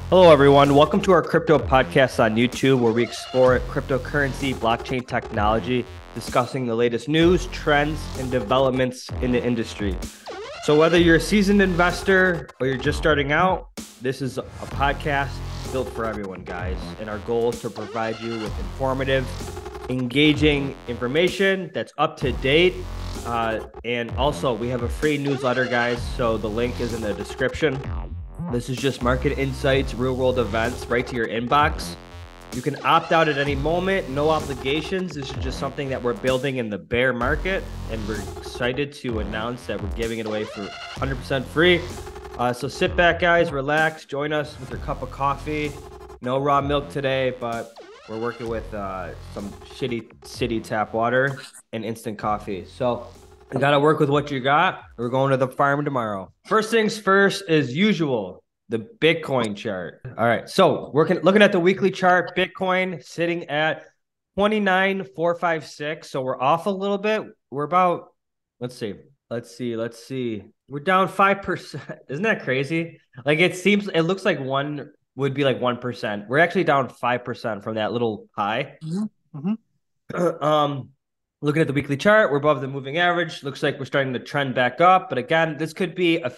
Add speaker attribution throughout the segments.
Speaker 1: Hello, everyone. Welcome to our crypto podcast on YouTube, where we explore cryptocurrency, blockchain technology, discussing the latest news, trends, and developments in the industry. So whether you're a seasoned investor or you're just starting out, this is a podcast built for everyone, guys. And our goal is to provide you with informative, engaging information that's up to date. And also, we have a free newsletter, guys. So the link is in the description. This is just market insights, real world events right to your inbox. You can opt out at any moment, no obligations. This is just something that we're building in the bear market, and we're excited to announce that we're giving it away for 100% free. So sit back, guys, relax, join us with your cup of coffee. No raw milk today, but we're working with some shitty city tap water and instant coffee. So you got to work with what you got. We're going to the farm tomorrow. First things first, as usual, the Bitcoin chart. All right. So we're looking at the weekly chart. Bitcoin sitting at 29,456. So we're off a little bit. We're about, let's see. We're down 5%. Isn't that crazy? Like it looks like one would be like 1%. We're actually down 5% from that little high. Looking at the weekly chart, we're above the moving average. Looks like we're starting to trend back up. But again, this could be a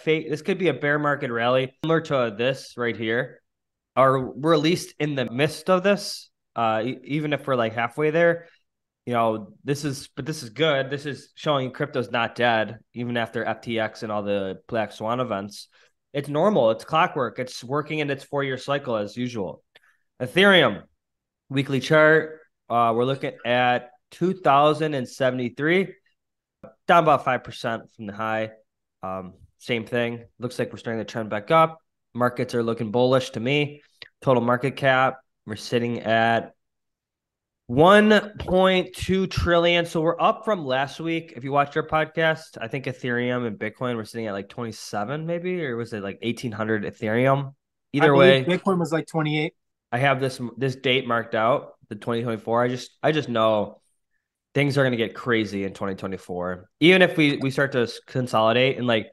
Speaker 1: bear market rally similar to this right here. Or we're at least in the midst of this. Even if we're like halfway there, this is good. This is showing crypto's not dead, even after FTX and all the Black Swan events. It's normal. It's clockwork. It's working in its 4-year cycle as usual. Ethereum, weekly chart. We're looking at 2,073, down about 5% from the high. Same thing. Looks like we're starting to trend back up. Markets are looking bullish to me. Total market cap, we're sitting at 1.2 trillion. So we're up from last week. If you watched our podcast, I think Ethereum and Bitcoin were sitting at like 27 maybe, or was it like 1,800 Ethereum? Either way,
Speaker 2: Bitcoin was like 28.
Speaker 1: I have this date marked out, the 2024. I just know things are going to get crazy in 2024. Even if we start to consolidate and like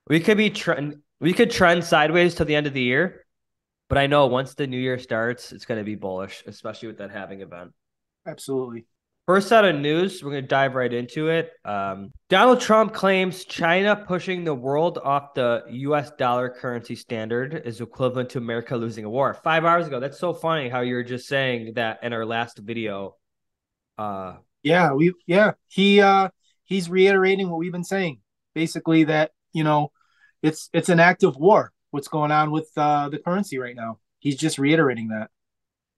Speaker 1: we could trend sideways to the end of the year, but I know once the new year starts, it's going to be bullish, especially with that halving event.
Speaker 2: Absolutely.
Speaker 1: First set of news, we're going to dive right into it. Donald Trump claims China pushing the world off the US dollar currency standard is equivalent to America losing a war. 5 hours ago. That's so funny how you were just saying that in our last video.
Speaker 2: He's reiterating what we've been saying. Basically that, it's an act of war, what's going on with the currency right now. He's just reiterating that.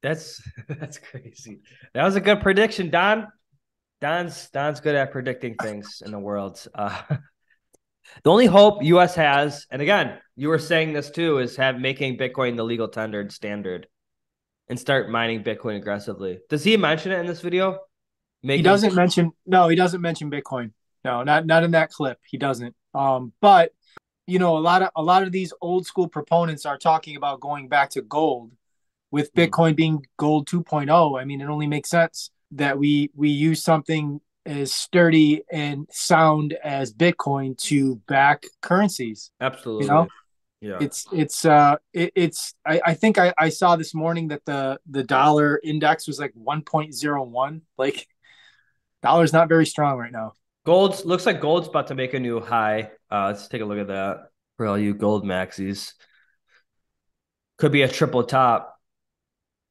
Speaker 1: That's crazy. That was a good prediction, Don. Don's good at predicting things in the world. The only hope US has, and again, you were saying this too, is making Bitcoin the legal tender and standard and start mining Bitcoin aggressively. Does he mention it in this video?
Speaker 2: He doesn't mention Bitcoin. No, not in that clip. He doesn't. But a lot of these old school proponents are talking about going back to gold, with Bitcoin being gold 2.0. I mean, it only makes sense that we use something as sturdy and sound as Bitcoin to back currencies.
Speaker 1: Absolutely. Yeah.
Speaker 2: I think I saw this morning that the dollar index was like 1.01. Like, dollar's not very strong right now.
Speaker 1: Looks like gold's about to make a new high. Let's take a look at that for all you gold maxis. Could be a triple top.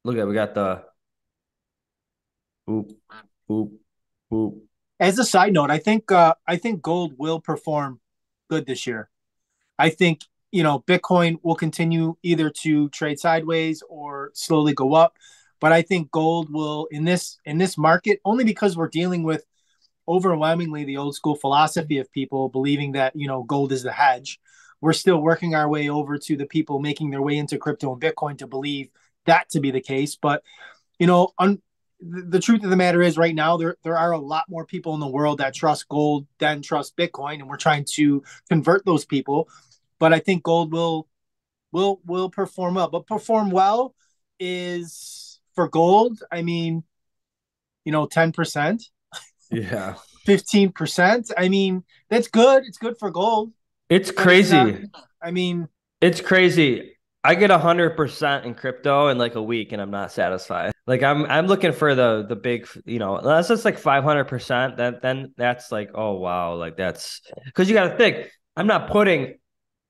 Speaker 1: Look at, we got the boop, boop, boop.
Speaker 2: As a side note, I think gold will perform good this year. I think, Bitcoin will continue either to trade sideways or slowly go up. But I think gold will in this market, only because we're dealing with overwhelmingly the old school philosophy of people believing that, gold is the hedge. We're still working our way over to the people making their way into crypto and Bitcoin to believe that to be the case. But, the truth of the matter is right now, there are a lot more people in the world that trust gold than trust Bitcoin. And we're trying to convert those people. But I think gold will perform well. But perform well is for gold, I mean, 10%.
Speaker 1: Yeah.
Speaker 2: 15%. I mean, that's good. It's good for gold.
Speaker 1: It's crazy.
Speaker 2: I mean,
Speaker 1: it's crazy. I get 100% in crypto in like a week and I'm not satisfied. Like I'm looking for the big, that's just like 500%. Then that's like, oh wow, like that's because you got to think I'm not putting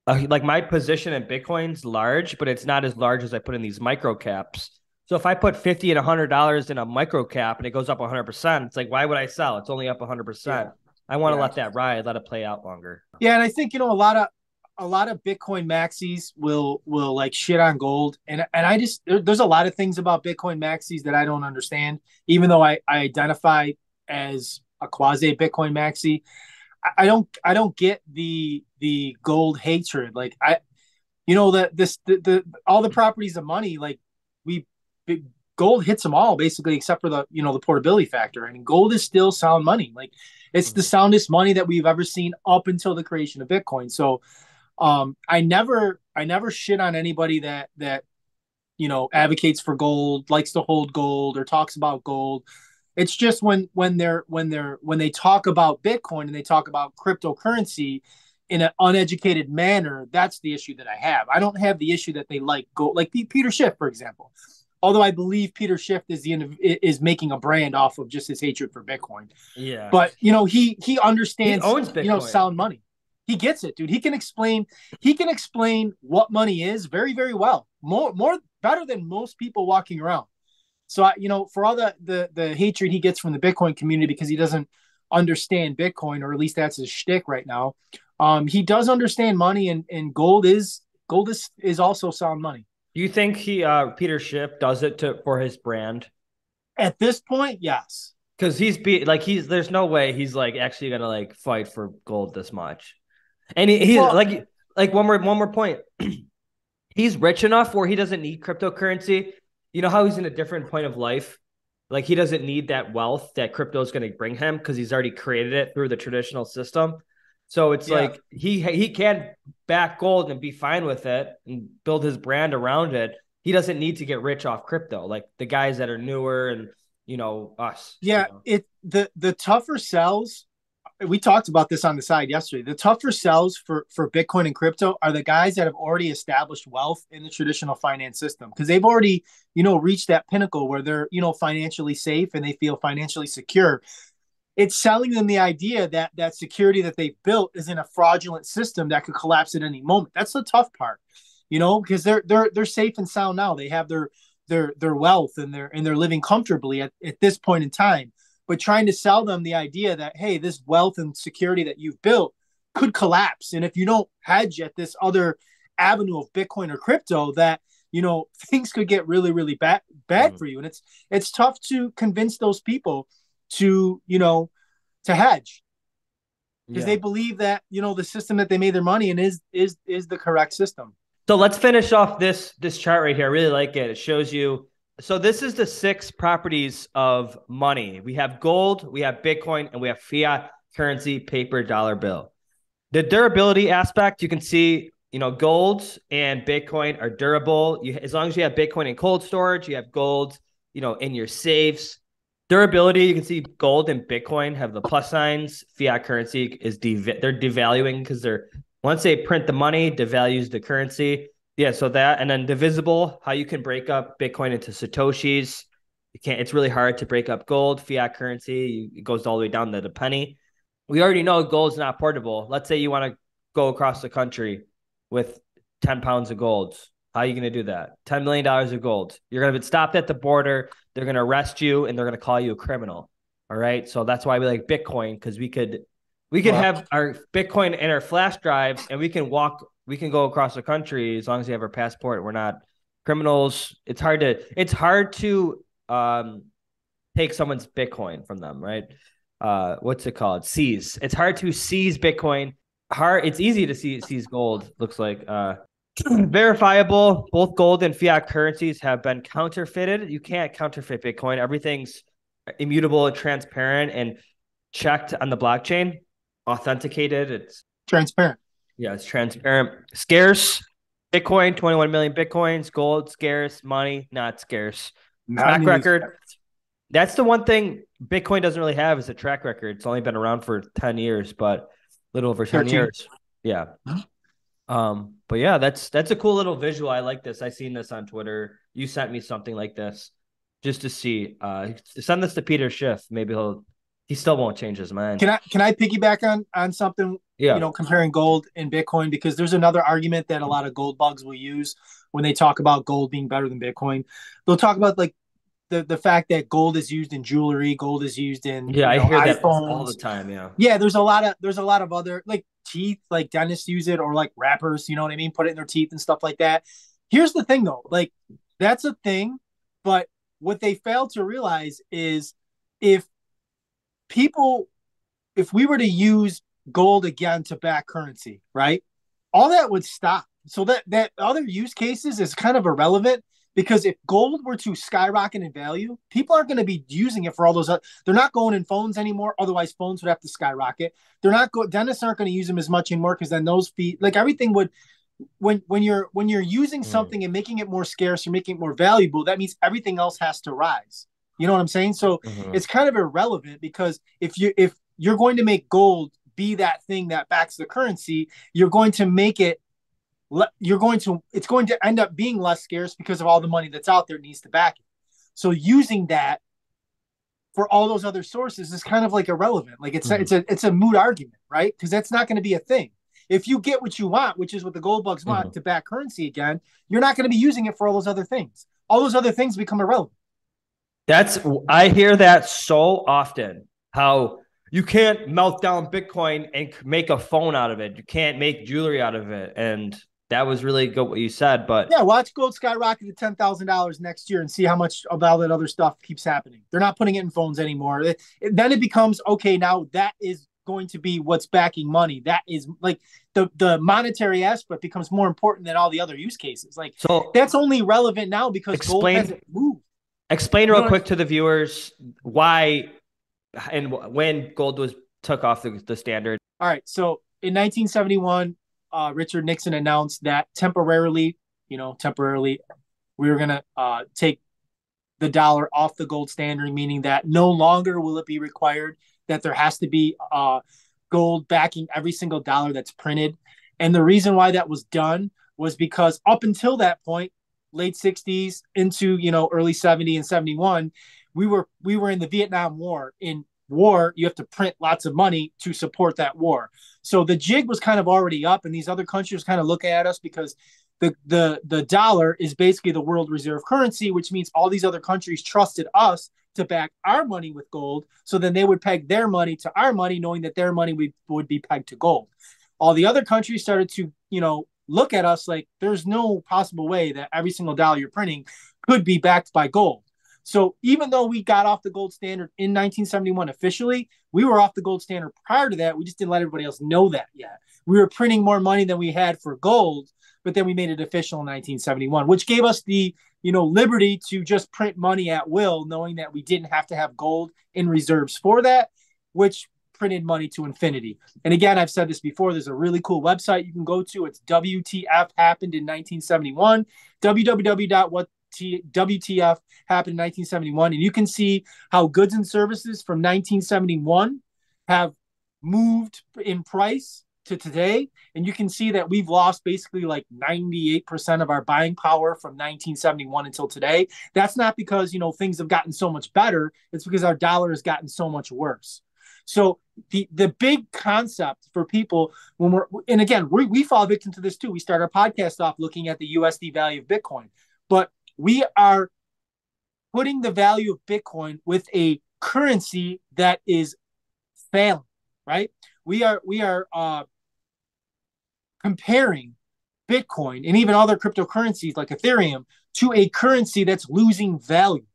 Speaker 1: like my position in Bitcoin's large, but it's not as large as I put in these micro caps. So if I put 50 and $100 in a micro cap and it goes up 100%, it's like why would I sell? It's only up 100%.
Speaker 2: Yeah.
Speaker 1: I want to
Speaker 2: Yeah.
Speaker 1: let that ride, let it play out longer.
Speaker 2: Yeah, and I think a lot of Bitcoin maxis will like shit on gold, and I just there's a lot of things about Bitcoin maxis that I don't understand. Even though I identify as a quasi Bitcoin maxi, I don't get the gold hatred. Like the all the properties of money, like we gold hits them all basically except for the portability factor. I mean, gold is still sound money. Like it's the soundest money that we've ever seen up until the creation of Bitcoin. So I never shit on anybody that advocates for gold, likes to hold gold, or talks about gold. It's just when they talk about Bitcoin and they talk about cryptocurrency in an uneducated manner, that's the issue that I have. I don't have the issue that they like gold, like Peter Schiff, for example. Although I believe Peter Schiff is making a brand off of just his hatred for Bitcoin.
Speaker 1: Yeah.
Speaker 2: But he
Speaker 1: He
Speaker 2: understands
Speaker 1: owns Bitcoin.
Speaker 2: sound money. He gets it, dude. He can explain what money is very, very well. More better than most people walking around. So for all the hatred he gets from the Bitcoin community because he doesn't understand Bitcoin, or at least that's his shtick right now. He does understand money, and gold is also sound money.
Speaker 1: Do you think Peter Schiff does it for his brand?
Speaker 2: At this point, yes.
Speaker 1: Because there's no way he's like actually gonna like fight for gold this much. And he's
Speaker 2: Well,
Speaker 1: like one more point. He's rich enough where he doesn't need cryptocurrency. You know how he's in a different point of life? Like he doesn't need that wealth that crypto is going to bring him because he's already created it through the traditional system. So it's
Speaker 2: yeah,
Speaker 1: like he can back gold and be fine with it and build his brand around it. He doesn't need to get rich off crypto like the guys that are newer and us.
Speaker 2: yeah. The tougher sells. We talked about this on the side yesterday. The tougher sells for Bitcoin and crypto are the guys that have already established wealth in the traditional finance system because they've already, reached that pinnacle where they're, financially safe and they feel financially secure. It's selling them the idea that that security that they've built is in a fraudulent system that could collapse at any moment. That's the tough part, because they're safe and sound now. They have their wealth and they're living comfortably at this point in time, but trying to sell them the idea that, hey, this wealth and security that you've built could collapse. And if you don't hedge at this other avenue of Bitcoin or crypto, that, things could get really, really bad for you. And it's tough to convince those people to hedge because they believe that, the system that they made their money in is the correct system.
Speaker 1: So let's finish off this chart right here. I really like it. It shows you. So this is the 6 properties of money. We have gold, we have Bitcoin, and we have fiat currency, paper dollar bill. The durability aspect, you can see, gold and Bitcoin are durable. As long as you have Bitcoin in cold storage, you have gold, in your safes. Durability, you can see gold and Bitcoin have the plus signs. Fiat currency is they're devaluing because once they print the money, devalues the currency. Yeah, so that, and then divisible, how you can break up Bitcoin into Satoshis. It's really hard to break up gold, fiat currency. It goes all the way down to the penny. We already know gold's not portable. Let's say you want to go across the country with 10 pounds of gold. How are you going to do that? $10 million of gold. You're going to get stopped at the border. They're going to arrest you and they're going to call you a criminal. All right. So that's why we like Bitcoin, because we could have our Bitcoin in our flash drives and we can go across the country as long as we have our passport. We're not criminals. It's hard to take someone's Bitcoin from them, right? What's it called? Seize. It's hard to seize Bitcoin. It's easy to seize gold, looks like. Verifiable. Both gold and fiat currencies have been counterfeited. You can't counterfeit Bitcoin. Everything's immutable and transparent and checked on the blockchain. Authenticated. It's
Speaker 2: transparent.
Speaker 1: Yeah, it's transparent. Scarce. Bitcoin, 21 million Bitcoins. Gold, scarce. Money, not scarce. Track record. That's the one thing Bitcoin doesn't really have is a track record. It's only been around for 10 years, but a little over 10 years. Yeah. But yeah, that's a cool little visual. I like this. I seen this on Twitter. You sent me something like this just to see. Send this to Peter Schiff. Maybe he still won't change his mind.
Speaker 2: Can I piggyback on something,
Speaker 1: Yeah.
Speaker 2: comparing gold and Bitcoin, because there's another argument that a lot of gold bugs will use when they talk about gold being better than Bitcoin. They'll talk about like the fact that gold is used in jewelry, gold is used in,
Speaker 1: Yeah, I hear that all the
Speaker 2: iPhones.
Speaker 1: time. Yeah.
Speaker 2: Yeah, there's a lot of other, like, teeth, like dentists use it, or like rappers, you know what I mean, put it in their teeth and stuff like that. Here's the thing though, like, that's a thing, but what they fail to realize is, if people if we were to use gold again to back currency, right? All that would stop. So that other use cases is kind of irrelevant, because if gold were to skyrocket in value, people aren't going to be using it for all those. They're not going in phones anymore. Otherwise, phones would have to skyrocket. They're not go. Dentists aren't going to use them as much anymore, because then those fees, like everything would. When you're using
Speaker 1: Mm.
Speaker 2: something and making it more scarce, you're making it more valuable. That means everything else has to rise. You know what I'm saying? So
Speaker 1: Mhm.
Speaker 2: it's kind of irrelevant, because if you're going to make gold be that thing that backs the currency, you're going to make it it's going to end up being less scarce, because of all the money that's out there needs to back it. So using that for all those other sources is kind of like irrelevant. Like,
Speaker 1: Mhm.
Speaker 2: it's a moot argument, right? Because that's not going to be a thing. If you get what you want, which is what the gold bugs want,
Speaker 1: Mhm.
Speaker 2: to back currency again, you're not going to be using it for all those other things. All those other things become irrelevant.
Speaker 1: That's I hear that so often. How you can't melt down Bitcoin and make a phone out of it. You can't make jewelry out of it. And that was really good what you said. But
Speaker 2: Yeah, watch gold skyrocket to $10,000 next year and see how much of all that other stuff keeps happening. They're not putting it in phones anymore. Then it becomes, okay, now that is going to be what's backing money. That is like, the monetary aspect becomes more important than all the other use cases. Like,
Speaker 1: so
Speaker 2: that's only relevant now because gold
Speaker 1: explain
Speaker 2: hasn't moved.
Speaker 1: explain
Speaker 2: You
Speaker 1: real
Speaker 2: know what?
Speaker 1: quick to the viewers why and when gold was took off the standard.
Speaker 2: All right. So in 1971, Richard Nixon announced that temporarily, we were going to take the dollar off the gold standard, meaning that no longer will it be required that there has to be gold backing every single dollar that's printed. And the reason why that was done was because up until that point, late 60s into early 70 and 71, we were in the Vietnam War. In war, you have to print lots of money to support that war. So the jig was kind of already up, and these other countries kind of looking at us, because the dollar is basically the world reserve currency, which means all these other countries trusted us to back our money with gold. So then they would peg their money to our money, knowing that their money would be pegged to gold. All the other countries started to, look at us like, there's no possible way that every single dollar you're printing could be backed by gold. So even though we got off the gold standard in 1971 officially, we were off the gold standard prior to that. We just didn't let everybody else know that yet. We were printing more money than we had for gold, but then we made it official in 1971, which gave us the liberty to just print money at will, knowing that we didn't have to have gold in reserves for that, which printed money to infinity. And again, I've said this before, there's a really cool website you can go to. It's WTF happened in 1971, www.WTF happened in 1971. And you can see how goods and services from 1971 have moved in price to today. And you can see that we've lost basically like 98% of our buying power from 1971 until today. That's not because, things have gotten so much better. It's because our dollar has gotten so much worse. So the big concept for people and again, we fall victim to this too. We start our podcast off looking at the USD value of Bitcoin, but we are putting the value of Bitcoin with a currency that is failing, right? We are comparing Bitcoin and even other cryptocurrencies like Ethereum to a currency that's losing value,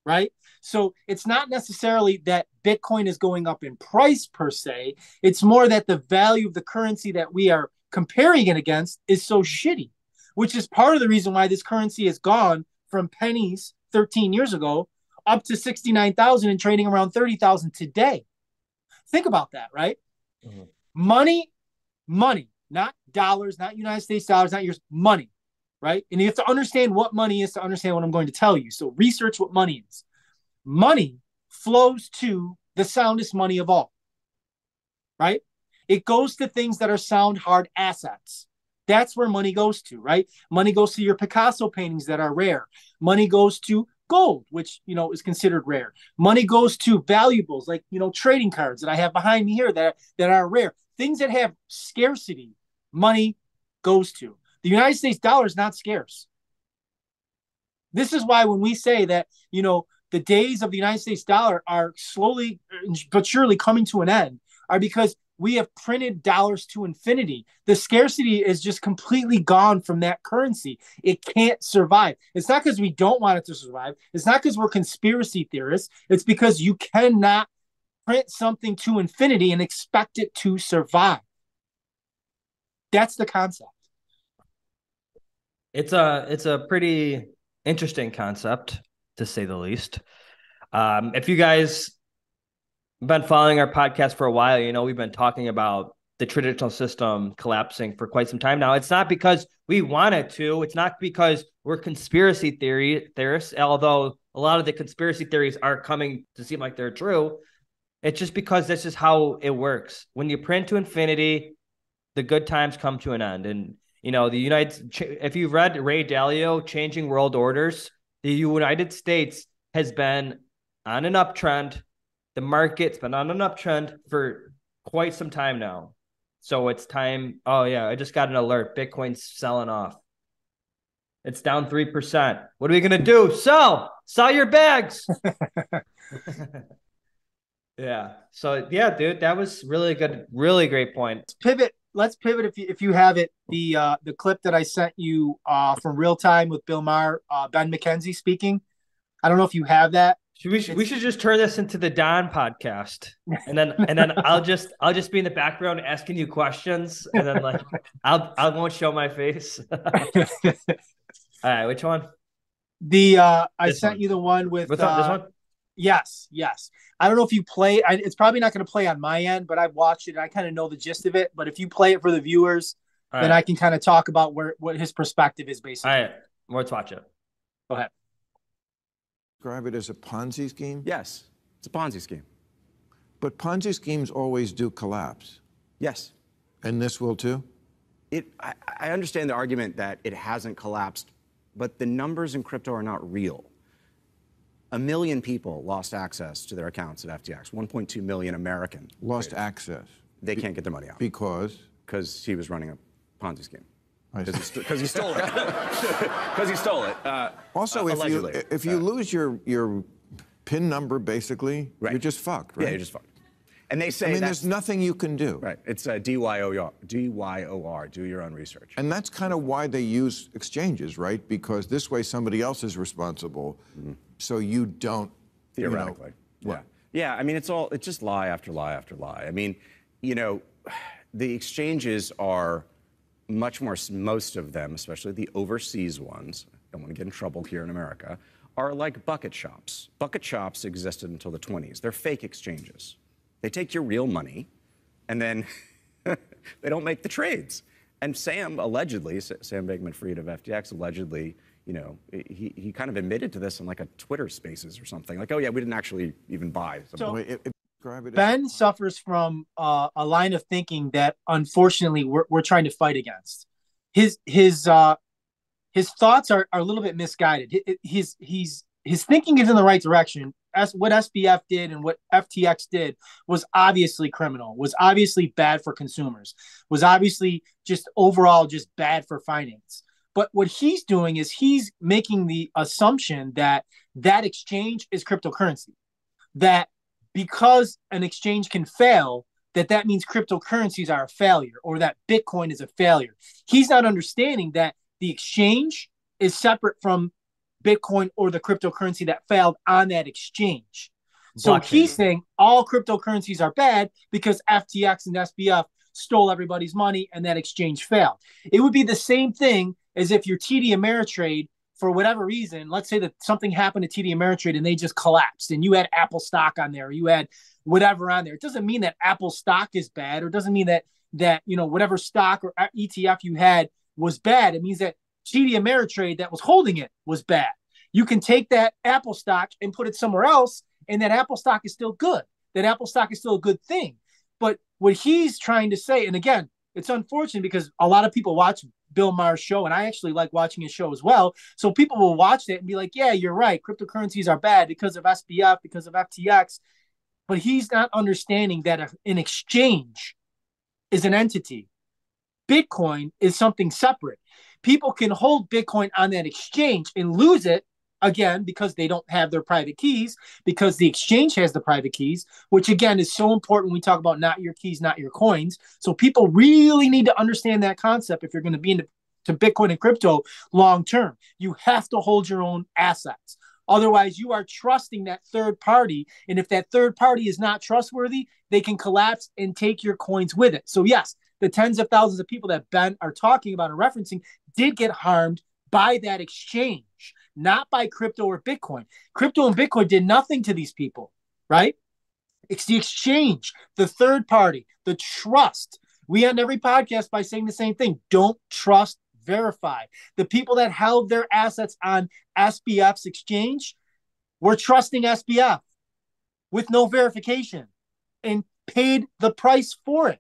Speaker 2: right? So it's not necessarily that Bitcoin is going up in price per se. It's more that the value of the currency that we are comparing it against is so shitty, which is part of the reason why this currency has gone from pennies 13 years ago up to 69,000 and trading around 30,000 today. Think about that, right?
Speaker 1: Mhm.
Speaker 2: Money, not dollars, not United States dollars, not yours, money, right? And you have to understand what money is to understand what I'm going to tell you. So research what money is. Money flows to the soundest money of all, right? It goes to things that are sound, hard assets. That's where money goes to, right? Money goes to your Picasso paintings that are rare. Money goes to gold, which, is considered rare. Money goes to valuables like, trading cards that I have behind me here that are rare. Things that have scarcity, money goes to. The United States dollar is not scarce. This is why when we say that, the days of the United States dollar are slowly but surely coming to an end, are because we have printed dollars to infinity. The scarcity is just completely gone from that currency. It can't survive. It's not because we don't want it to survive. It's not because we're conspiracy theorists. It's because you cannot print something to infinity and expect it to survive. That's the concept.
Speaker 1: It's a pretty interesting concept, to say the least. If you guys been following our podcast for a while, we've been talking about the traditional system collapsing for quite some time now. It's not because we want it to. It's not because we're conspiracy theorists, although a lot of the conspiracy theories are coming to seem like they're true. It's just because this is how it works. When you print to infinity, the good times come to an end. And, if you've read Ray Dalio, Changing World Orders, the United States has been on an uptrend. The market's been on an uptrend for quite some time now. So it's time. Oh, yeah, I just got an alert. Bitcoin's selling off. It's down 3%. What are we going to do? Sell your bags. Yeah. So, yeah, dude, that was really good. Really great point.
Speaker 2: Let's pivot if you have it. The clip that I sent you from Real Time with Bill Maher, Ben McKenzie speaking. I don't know if you have that.
Speaker 1: We should just turn this into the Don podcast, and then I'll just be in the background asking you questions, and then I won't show my face. All right, which one?
Speaker 2: I sent you the one with
Speaker 1: this one.
Speaker 2: Yes. I don't know if you play. It's probably not going to play on my end, but I've watched it and I kind of know the gist of it. But if you play it for the viewers, then I can kind of talk about what his perspective is basically.
Speaker 1: All right, let's watch it.
Speaker 2: Go ahead.
Speaker 3: Describe it as a Ponzi scheme?
Speaker 4: Yes, it's a Ponzi scheme.
Speaker 3: But Ponzi schemes always do collapse.
Speaker 4: Yes.
Speaker 3: And this will too?
Speaker 4: I understand the argument that it hasn't collapsed, but the numbers in crypto are not real. 1 million people lost access to their accounts at FTX. 1.2 million Americans
Speaker 3: lost access.
Speaker 4: They can't get their money out.
Speaker 3: Because
Speaker 4: he was running a Ponzi scheme.
Speaker 3: Because
Speaker 4: he stole it. Because he stole it.
Speaker 3: Also, if you lose your PIN number, basically,
Speaker 4: right,
Speaker 3: you're just fucked, right?
Speaker 4: Yeah, you're just fucked. And they say
Speaker 3: there's nothing you can do.
Speaker 4: Right. It's DYOR. Do your own research.
Speaker 3: And that's kind of why they use exchanges, right? Because this way somebody else is responsible, so you don't.
Speaker 4: Theoretically. Yeah. I mean, it's just lie after lie after lie. I mean, the exchanges are much more, most of them, especially the overseas ones, don't want to get in trouble here in America, are like bucket shops. Bucket shops existed until the 20s. They're fake exchanges. They take your real money, and then they don't make the trades. And Sam Bankman-Fried of FTX allegedly, he kind of admitted to this in like a Twitter Spaces or something. Like, oh yeah, we didn't actually even buy.
Speaker 2: Ben suffers from a line of thinking that unfortunately we're trying to fight against. His thoughts are a little bit misguided. His thinking is in the right direction. As what SBF did and what FTX did was obviously criminal, was obviously bad for consumers, was obviously just overall just bad for finance. But what he's doing is he's making the assumption that exchange is cryptocurrency, that because an exchange can fail, that means cryptocurrencies are a failure or that Bitcoin is a failure. He's not understanding that the exchange is separate from Bitcoin or the cryptocurrency that failed on that exchange. So he's saying all cryptocurrencies are bad because FTX and SBF stole everybody's money and that exchange failed. It would be the same thing as if your TD Ameritrade, for whatever reason, let's say that something happened to TD Ameritrade and they just collapsed and you had Apple stock on there, or you had whatever on there. It doesn't mean that Apple stock is bad, or it doesn't mean that whatever stock or ETF you had was bad. It means that TD Ameritrade that was holding it was bad. You can take that Apple stock and put it somewhere else, and that Apple stock is still good. That Apple stock is still a good thing. But what he's trying to say, and again, it's unfortunate because a lot of people watch Bill Maher's show, and I actually like watching his show as well. So people will watch that and be like, yeah, you're right. Cryptocurrencies are bad because of SBF, because of FTX. But he's not understanding that an exchange is an entity. Bitcoin is something separate. People can hold Bitcoin on that exchange and lose it again because they don't have their private keys, because the exchange has the private keys, which again is so important when we talk about not your keys, not your coins. So people really need to understand that concept if you're going to be into Bitcoin and crypto long term. You have to hold your own assets. Otherwise, you are trusting that third party. And if that third party is not trustworthy, they can collapse and take your coins with it. So yes, the tens of thousands of people that Ben are talking about and referencing did get harmed by that exchange, not by crypto or Bitcoin. Crypto and Bitcoin did nothing to these people, right? It's the exchange, the third party, the trust. We end every podcast by saying the same thing. Don't trust, verify. The people that held their assets on SBF's exchange were trusting SBF with no verification and paid the price for it.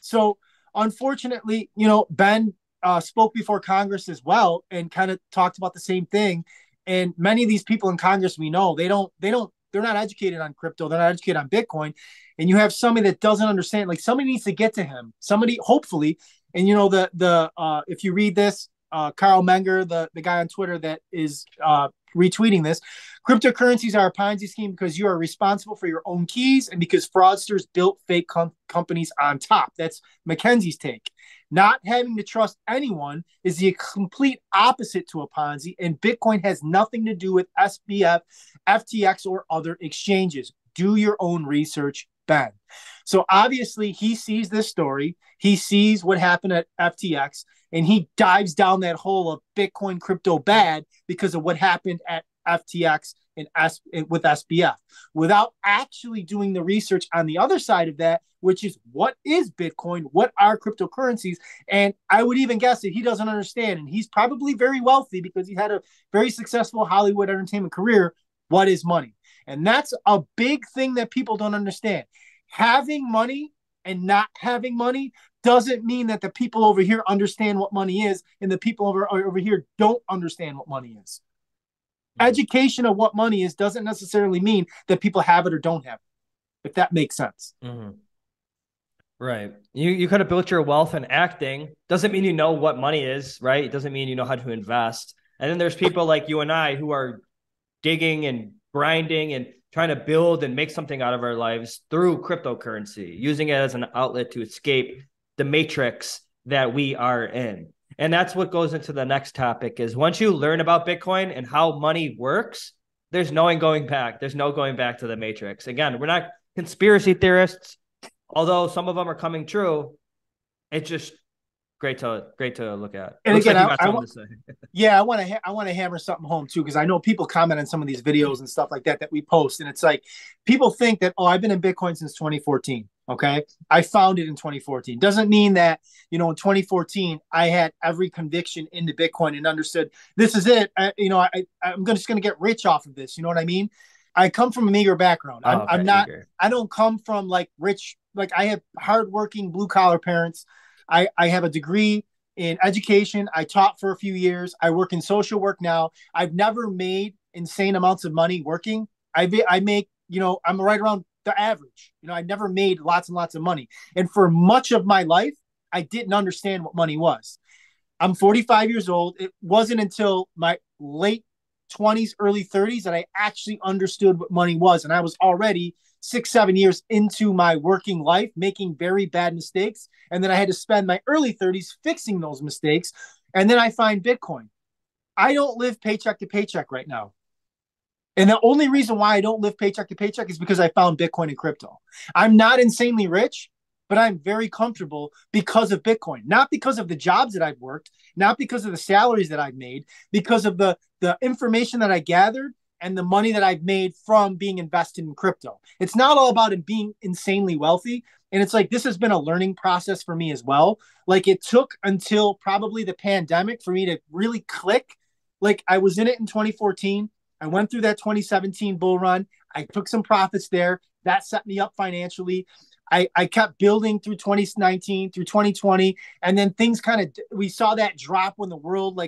Speaker 2: So unfortunately, Ben spoke before Congress as well and kind of talked about the same thing. And many of these people in Congress, we know they're not educated on crypto. They're not educated on Bitcoin. And you have somebody that doesn't understand, like somebody needs to get to him, somebody, hopefully. And if you read this, Carl Menger, the guy on Twitter that is retweeting this, cryptocurrencies are a Ponzi scheme because you are responsible for your own keys and because fraudsters built fake companies on top. That's McKenzie's take. Not having to trust anyone is the complete opposite to a Ponzi, and Bitcoin has nothing to do with SBF, FTX, or other exchanges. Do your own research, Ben. So obviously he sees this story. He sees what happened at FTX, and he dives down that hole of Bitcoin crypto bad because of what happened at FTX and with SBF, without actually doing the research on the other side of that, which is what is Bitcoin, what are cryptocurrencies. And I would even guess that he doesn't understand, and he's probably very wealthy because he had a very successful Hollywood entertainment career. What is money? And that's a big thing that people don't understand. Having money and not having money doesn't mean that the people over here understand what money is and the people over here don't understand what money is. Education of what money is doesn't necessarily mean that people have it or don't have it, if that makes sense.
Speaker 1: Mm-hmm. Right. You could have built your wealth in acting. Doesn't mean you know what money is, right? It doesn't mean you know how to invest. And then there's people like you and I who are digging and grinding and trying to build and make something out of our lives through cryptocurrency, using it as an outlet to escape the matrix that we are in. And that's what goes into the next topic is once you learn about Bitcoin and how money works, there's no going back. There's no going back to the matrix. Again, we're not conspiracy theorists, although some of them are coming true. It's just great to look at.
Speaker 2: And looks again, like I want to hammer something home too, because I know people comment on some of these videos and stuff like that we post, and it's like people think that, oh, I've been in Bitcoin since 2014. Okay, I found it in 2014. Doesn't mean that in 2014 I had every conviction into Bitcoin and understood this is it. I'm just going to get rich off of this. You know what I mean? I come from a meager background. I'm not. Eager. I don't come from like rich. Like I have hardworking blue collar parents. I have a degree in education. I taught for a few years. I work in social work now. I've never made insane amounts of money working. I make, I'm right around the average. I never made lots and lots of money. And for much of my life, I didn't understand what money was. I'm 45 years old. It wasn't until my late 20s, early 30s that I actually understood what money was. And I was already 6-7 years into my working life, making very bad mistakes. And then I had to spend my early 30s fixing those mistakes. And then I find Bitcoin. I don't live paycheck to paycheck right now. And the only reason why I don't live paycheck to paycheck is because I found Bitcoin and crypto. I'm not insanely rich, but I'm very comfortable because of Bitcoin. Not because of the jobs that I've worked, not because of the salaries that I've made, because of the information that I gathered and the money that I've made from being invested in crypto. It's not all about it being insanely wealthy. And it's like, this has been a learning process for me as well. Like it took until probably the pandemic for me to really click. Like I was in it in 2014. I went through that 2017 bull run. I took some profits there. That set me up financially. I kept building through 2019, through 2020, and then things we saw that drop when the world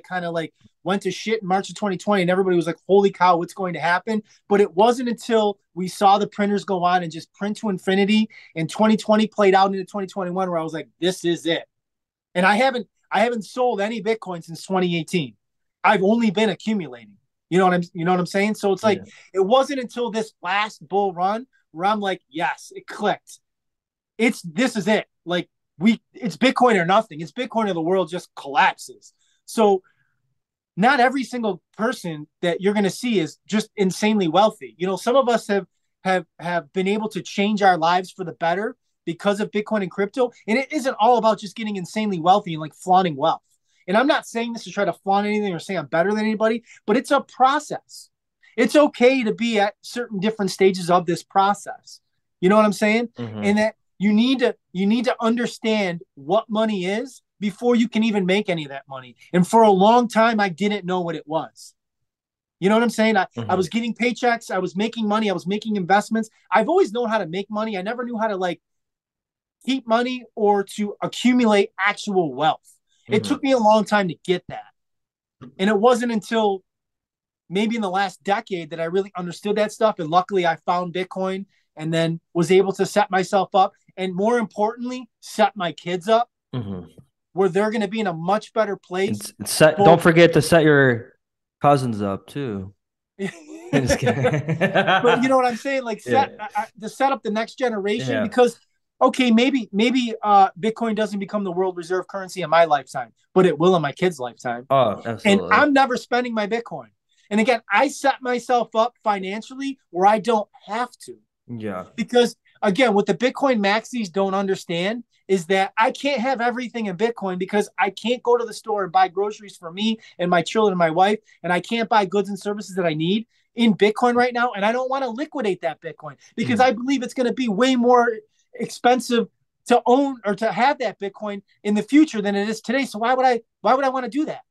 Speaker 2: went to shit in March of 2020, and everybody was like, holy cow, what's going to happen? But it wasn't until we saw the printers go on and just print to infinity, and 2020 played out into 2021 where I was like, this is it. And I haven't sold any Bitcoin since 2018. I've only been accumulating. You know what I'm saying? So it's like, it wasn't until this last bull run where I'm like, yes, it clicked. This is it. Like it's Bitcoin or nothing. It's Bitcoin or the world just collapses. So not every single person that you're going to see is just insanely wealthy. Some of us have been able to change our lives for the better because of Bitcoin and crypto. And it isn't all about just getting insanely wealthy and like flaunting wealth. And I'm not saying this to try to flaunt anything or say I'm better than anybody, but it's a process. It's okay to be at certain different stages of this process. You know what I'm saying? Mm-hmm. And that you need to understand what money is before you can even make any of that money. And for a long time, I didn't know what it was. You know what I'm saying? I was getting paychecks. I was making money. I was making investments. I've always known how to make money. I never knew how to like keep money or to accumulate actual wealth. It took me a long time to get that. And it wasn't until maybe in the last decade that I really understood that stuff. And luckily I found Bitcoin and then was able to set myself up. And more importantly, set my kids up where they're going to be in a much better place.
Speaker 1: Don't forget to set your cousins up too.
Speaker 2: But you know what I'm saying? Like to set up the next generation because okay, maybe Bitcoin doesn't become the world reserve currency in my lifetime, but it will in my kids' lifetime.
Speaker 1: Oh, absolutely.
Speaker 2: And I'm never spending my Bitcoin. And again, I set myself up financially where I don't have to.
Speaker 1: Yeah.
Speaker 2: Because again, what the Bitcoin maxis don't understand is that I can't have everything in Bitcoin because I can't go to the store and buy groceries for me and my children and my wife, and I can't buy goods and services that I need in Bitcoin right now. And I don't want to liquidate that Bitcoin because I believe it's going to be way more expensive to own or to have that Bitcoin in the future than it is today. So why would I want to do that?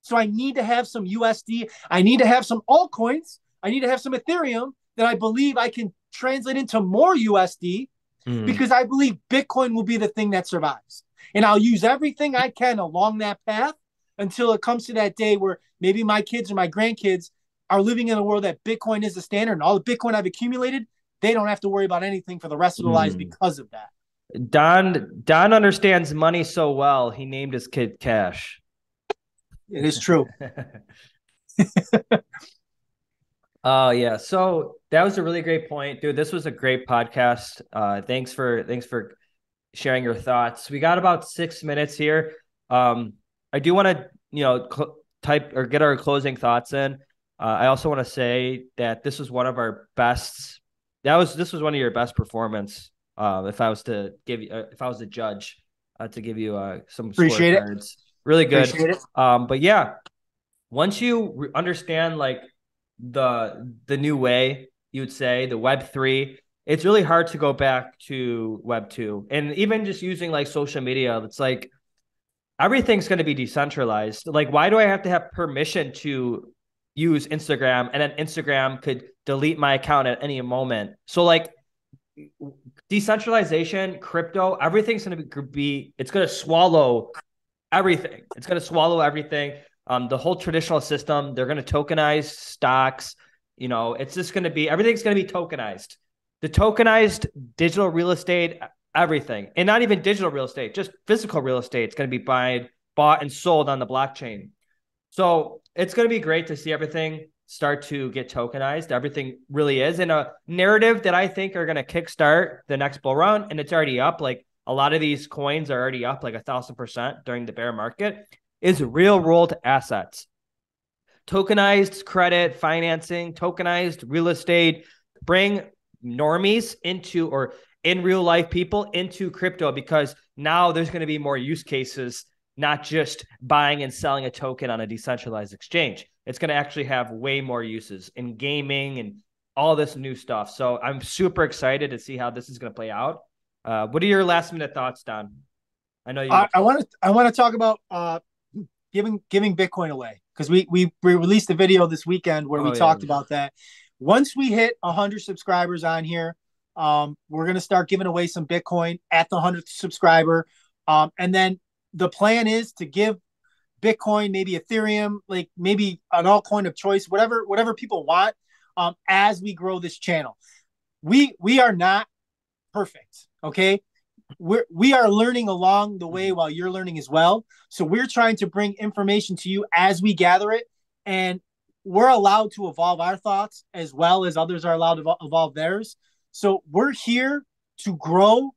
Speaker 2: So I need to have some USD. I need to have some altcoins. I need to have some Ethereum that I believe I can translate into more USD because I believe Bitcoin will be the thing that survives. And I'll use everything I can along that path until it comes to that day where maybe my kids or my grandkids are living in a world that Bitcoin is the standard and all the Bitcoin I've accumulated, they don't have to worry about anything for the rest of their lives because of that.
Speaker 1: Don understands money so well, he named his kid Cash.
Speaker 2: It is true.
Speaker 1: Oh yeah. So that was a really great point, dude. This was a great podcast. Thanks for sharing your thoughts. We got about 6 minutes here. I do want to, type or get our closing thoughts in. I also want to say that this was one of our best. This was one of your best performance. If I was to judge, to give you some scorecards. Really good. But yeah, once you understand like the new way, you would say the Web3, it's really hard to go back to Web2. And even just using like social media, it's like everything's going to be decentralized. Like, why do I have to have permission to use Instagram, and then Instagram could delete my account at any moment? So like decentralization, crypto, everything's going to be, it's going to swallow everything. It's going to swallow everything. The whole traditional system, they're going to tokenize stocks. It's just going to be, everything's going to be tokenized. The tokenized digital real estate, everything, and not even digital real estate, just physical real estate. It's going to be bought and sold on the blockchain. So it's going to be great to see everything start to get tokenized. Everything really is in a narrative that I think are going to kickstart the next bull run. And it's already up. Like a lot of these coins are already up like 1,000% during the bear market, is real world assets. Tokenized credit, financing, tokenized real estate, bring normies into, or in real life people into crypto, because now there's going to be more use cases, not just buying and selling a token on a decentralized exchange. It's going to actually have way more uses in gaming and all this new stuff. So I'm super excited to see how this is going to play out. What are your last minute thoughts, Don? I know you.
Speaker 2: I want to talk about giving Bitcoin away, because we released a video this weekend where we talked about that. Once we hit 100 subscribers on here, We're going to start giving away some Bitcoin at the 100th subscriber. And then the plan is to give Bitcoin, maybe Ethereum, like maybe an altcoin of choice, whatever people want, as we grow this channel. We are not perfect. Okay. We are learning along the way while you're learning as well. So we're trying to bring information to you as we gather it, and we're allowed to evolve our thoughts as well as others are allowed to evolve theirs. So we're here to grow.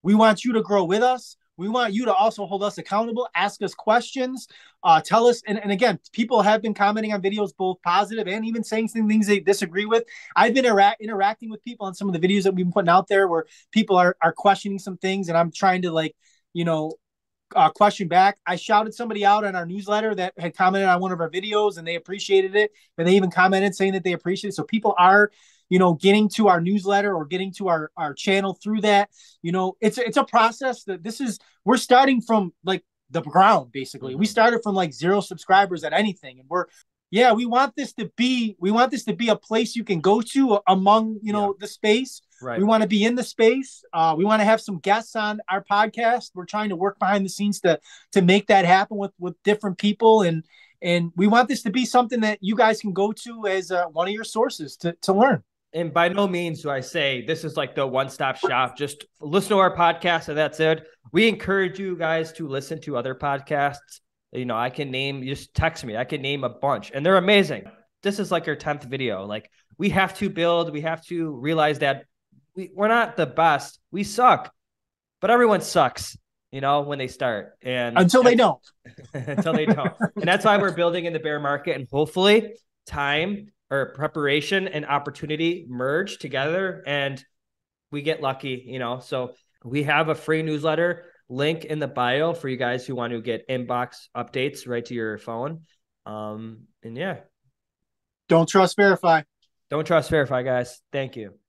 Speaker 2: We want you to grow with us. We want you to also hold us accountable, ask us questions, tell us. And again, people have been commenting on videos, both positive and even saying some things they disagree with. I've been interacting with people on some of the videos that we've been putting out there where people are questioning some things, and I'm trying to question back. I shouted somebody out on our newsletter that had commented on one of our videos, and they appreciated it. And they even commented saying that they appreciate it. So people are, getting to our newsletter or getting to our channel through that. It's a process that we're starting from like the ground, basically. We started from like 0 subscribers at anything. And we want this to be a place you can go to among, the space. Right. We want to be in the space. We want to have some guests on our podcast. We're trying to work behind the scenes to make that happen with different people. And we want this to be something that you guys can go to as one of your sources to learn.
Speaker 1: And by no means do I say this is like the one-stop shop. Just listen to our podcast and that's it. We encourage you guys to listen to other podcasts. I can name, just text me. I can name a bunch and they're amazing. This is like our 10th video. Like we have to realize that we're not the best. We suck, but everyone sucks, when they start. And
Speaker 2: until they don't.
Speaker 1: Until they don't. And that's why we're building in the bear market, and hopefully time or preparation and opportunity merge together and we get lucky, So we have a free newsletter link in the bio for you guys who want to get inbox updates right to your phone. And yeah.
Speaker 2: Don't trust, verify.
Speaker 1: Don't trust, verify, guys. Thank you.